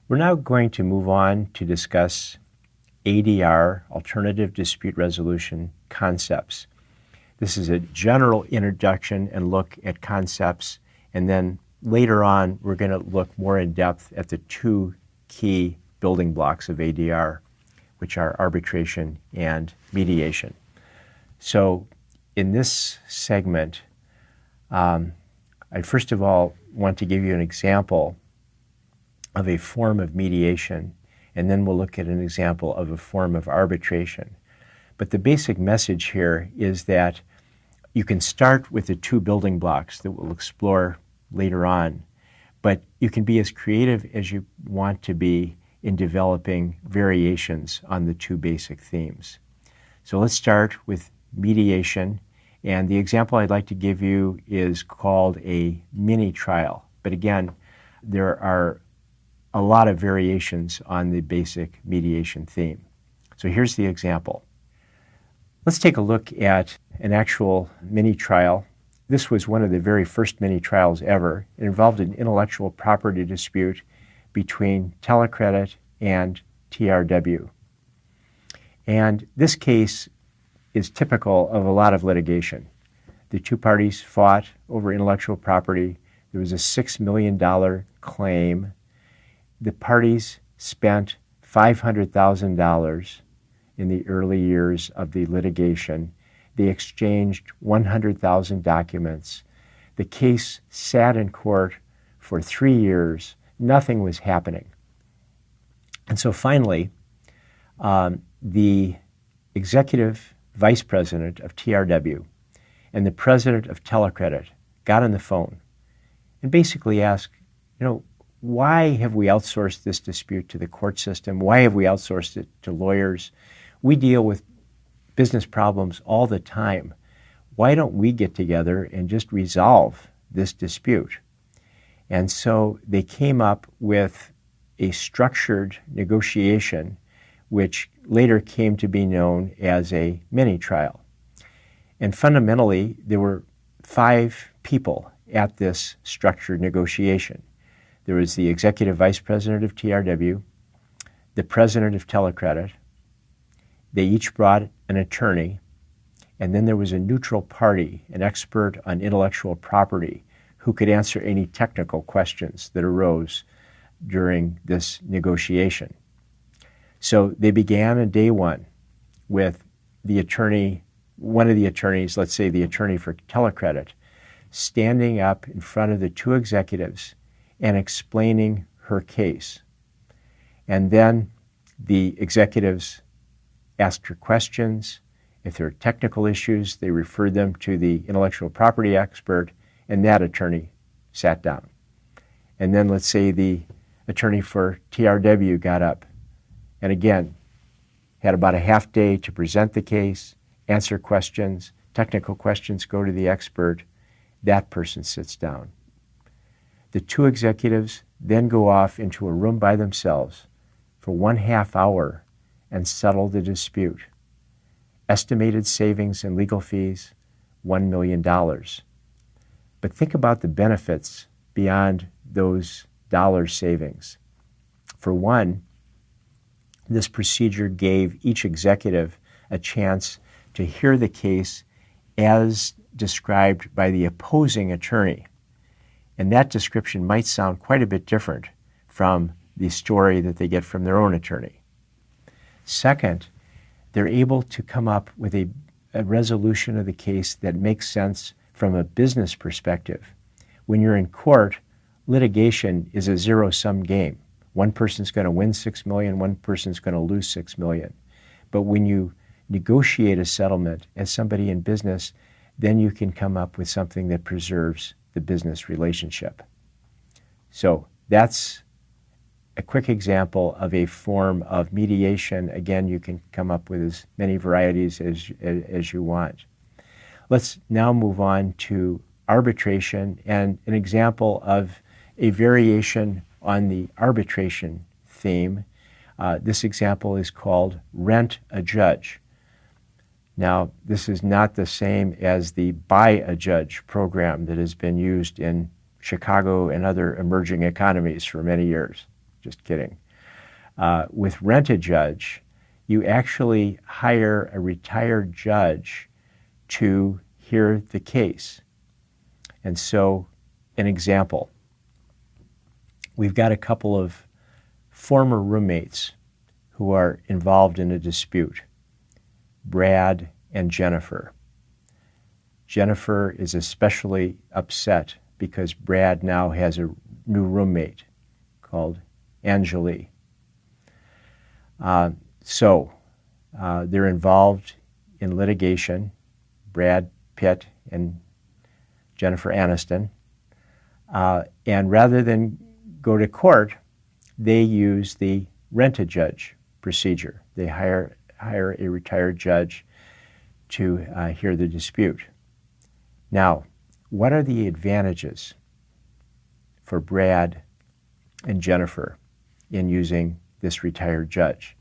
We're now going to move on to discuss ADR, Alternative Dispute Resolution, concepts. This is a general introduction and look at concepts, and then later on we're going to look more in depth at the two key building blocks of ADR, which are arbitration and mediation. So in this segment, I first of all want to give you an example of a form of mediation, and then we'll look at an example of a form of arbitration. But the basic message here is that you can start with the two building blocks that we'll explore later on, but you can be as creative as you want to be in developing variations on the two basic themes. So let's start with mediation, and the example I'd like to give you is called a mini trial. But again, there are a lot of variations on the basic mediation theme. So here's the example. Let's take a look at an actual mini trial. This was one of the very first mini trials ever. It involved an intellectual property dispute between Telecredit and TRW. And this case is typical of a lot of litigation. The two parties fought over intellectual property. There was a $6 million claim. The parties spent $500,000 in the early years of the litigation. They exchanged 100,000 documents. The case sat in court for 3 years. Nothing was happening. And so finally, the executive vice president of TRW and the president of Telecredit got on the phone and basically asked, why have we outsourced this dispute to the court system? Why have we outsourced it to lawyers? We deal with business problems all the time. Why don't we get together and just resolve this dispute? And so they came up with a structured negotiation, which later came to be known as a mini trial. And fundamentally, there were 5 people at this structured negotiation. There was the executive vice president of TRW, the president of Telecredit. They each brought an attorney, and then there was a neutral party, an expert on intellectual property, who could answer any technical questions that arose during this negotiation. So they began on day one with the attorney, one of the attorneys, let's say the attorney for Telecredit, standing up in front of the two executives and explaining her case. And then the executives asked her questions. If there are technical issues, they referred them to the intellectual property expert, and that attorney sat down. And then let's say the attorney for TRW got up and again had about a half day to present the case, answer questions, technical questions go to the expert. That person sits down. The two executives then go off into a room by themselves for 1/2 hour and settle the dispute. Estimated savings in legal fees, $1 million. But think about the benefits beyond those dollar savings. For one, this procedure gave each executive a chance to hear the case as described by the opposing attorney. And that description might sound quite a bit different from the story that they get from their own attorney. Second, they're able to come up with a resolution of the case that makes sense from a business perspective. When you're in court, litigation is a zero-sum game. One person's going to win $6 million, one person's going to lose $6 million. But when you negotiate a settlement as somebody in business, then you can come up with something that preserves the business relationship. So that's a quick example of a form of mediation. Again, you can come up with as many varieties as you want. Let's now move on to arbitration and an example of a variation on the arbitration theme. This example is called Rent a Judge. Now, this is not the same as the Buy a Judge program that has been used in Chicago and other emerging economies for many years. Just kidding. With rent-a-judge, you actually hire a retired judge to hear the case. And so, an example. We've got a couple of former roommates who are involved in a dispute, Brad and Jennifer. Jennifer is especially upset because Brad now has a new roommate called Angeli. So they're involved in litigation, Brad Pitt and Jennifer Aniston. And rather than go to court, they use the rent-a-judge procedure. They hire a retired judge to hear the dispute. Now, what are the advantages for Brad and Jennifer in using this retired judge?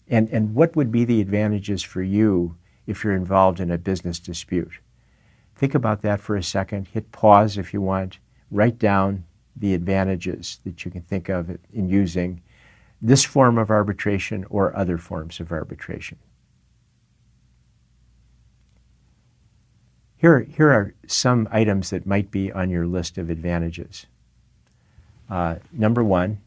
And what would be the advantages for you if you're involved in a business dispute? Think about that for a second. Hit pause if you want. Write down the advantages that you can think of in using this form of arbitration or other forms of arbitration. Here are some items that might be on your list of advantages. Number one,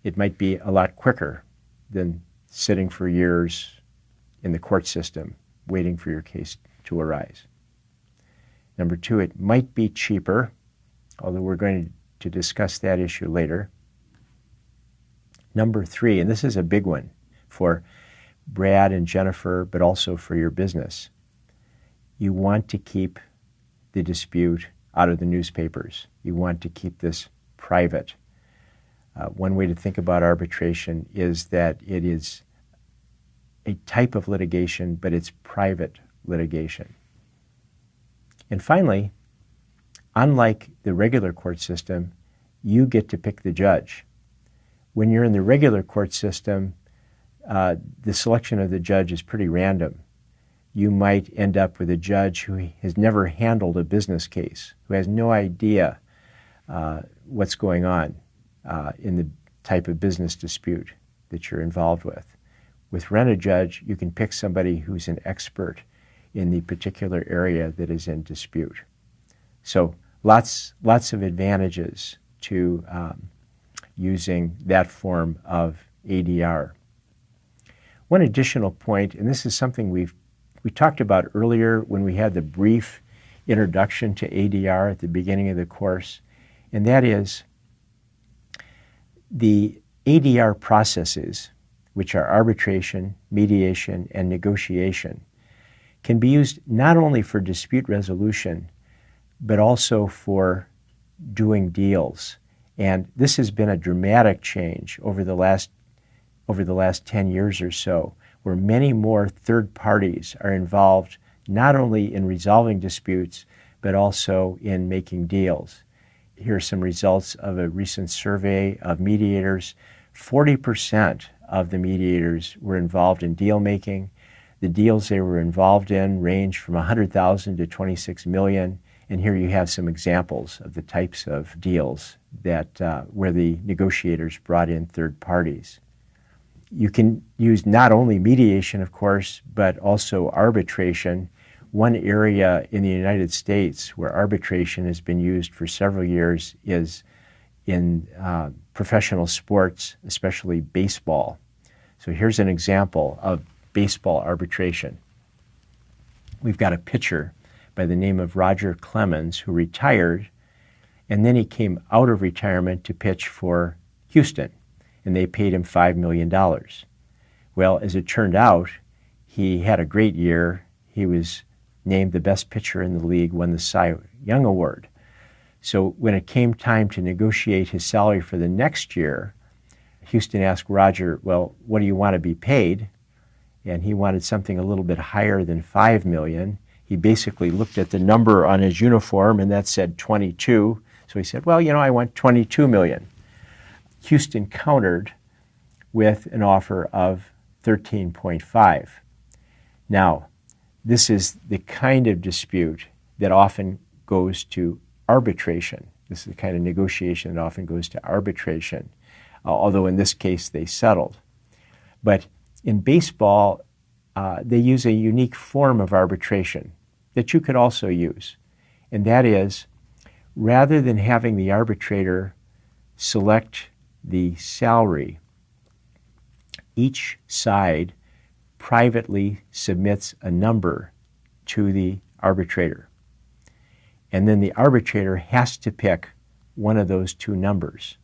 it might be a lot quicker than sitting for years in the court system waiting for your case to arise. Number two, it might be cheaper, although we're going to discuss that issue later. Number three, and this is a big one for Brad and Jennifer, but also for your business. You want to keep the dispute out of the newspapers. You want to keep this private. One way to think about arbitration is that it is a type of litigation, but it's private litigation. And finally, unlike the regular court system, you get to pick the judge. When you're in the regular court system, the selection of the judge is pretty random. You might end up with a judge who has never handled a business case, who has no idea what's going on in the type of business dispute that you're involved with. With rent-a-judge, you can pick somebody who's an expert in the particular area that is in dispute. So lots of advantages to using that form of ADR. One additional point, and this is something we talked about earlier when we had the brief introduction to ADR at the beginning of the course, and that is the ADR processes, which are arbitration, mediation, and negotiation, can be used not only for dispute resolution, but also for doing deals. And this has been a dramatic change over the last 10 years or so, where many more third parties are involved not only in resolving disputes, but also in making deals. Here are some results of a recent survey of mediators. 40% of the mediators were involved in deal making. The deals they were involved in range from $100,000 to $26 million. And here you have some examples of the types of deals that where the negotiators brought in third parties. You can use not only mediation, of course, but also arbitration. One area in the United States where arbitration has been used for several years is in professional sports, especially baseball. So here's an example of baseball arbitration. We've got a pitcher by the name of Roger Clemens who retired, and then he came out of retirement to pitch for Houston, and they paid him $5 million. Well, as it turned out, he had a great year. He was named the best pitcher in the league, won the Cy Young Award. So when it came time to negotiate his salary for the next year, Houston asked Roger, well, what do you want to be paid? And he wanted something a little bit higher than $5 million. He basically looked at the number on his uniform, and that said 22. So he said, well, I want $22 million. Houston countered with an offer of 13.5. Now, this is the kind of dispute that often goes to arbitration. This is the kind of negotiation that often goes to arbitration. although in this case they settled. But in baseball, they use a unique form of arbitration that you could also use, and that is, rather than having the arbitrator select the salary, each side privately submits a number to the arbitrator. And then the arbitrator has to pick one of those two numbers.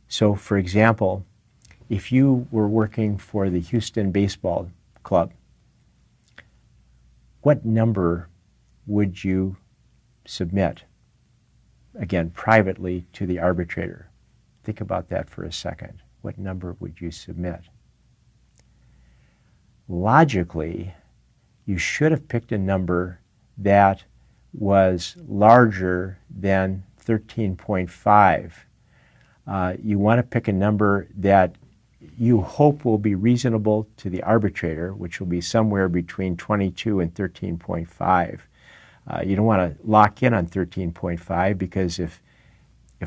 So, for example, if you were working for the Houston Baseball Club, what number would you submit, again, privately to the arbitrator? Think about that for a second. What number would you submit? Logically, you should have picked a number that was larger than 13.5. You want to pick a number that you hope will be reasonable to the arbitrator, which will be somewhere between 22 and 13.5. You don't want to lock in on 13.5 because if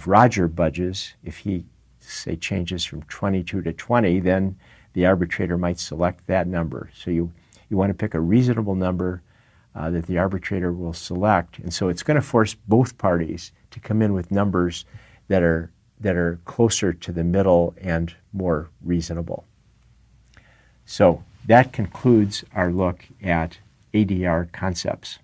Roger budges, if he, say, changes from 22 to 20, then the arbitrator might select that number. So you want to pick a reasonable number that the arbitrator will select. And so it's going to force both parties to come in with numbers that are closer to the middle and more reasonable. So that concludes our look at ADR concepts.